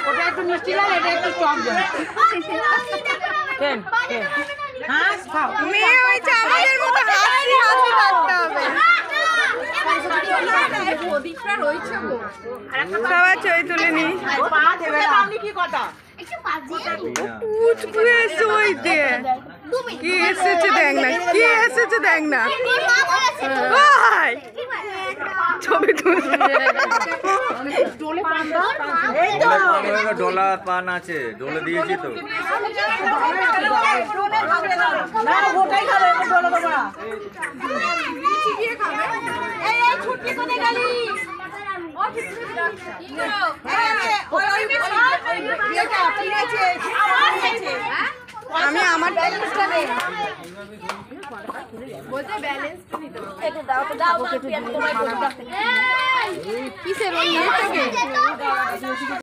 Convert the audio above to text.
ওটা একটু মিষ্টি লাল, এটা একটু টক জল। হাঁস খাও। মেয়ে হয়েছে আমাদের মতো হাসি হাসি থাকতে হবে। সবাই ছবি তুলে নি। কি এসেছে দেখ না, কি এসেছে দেখ না। ছবি তুলছে। ডোলা পান আছে, ডোলে দিয়েছি তো। আমি আমার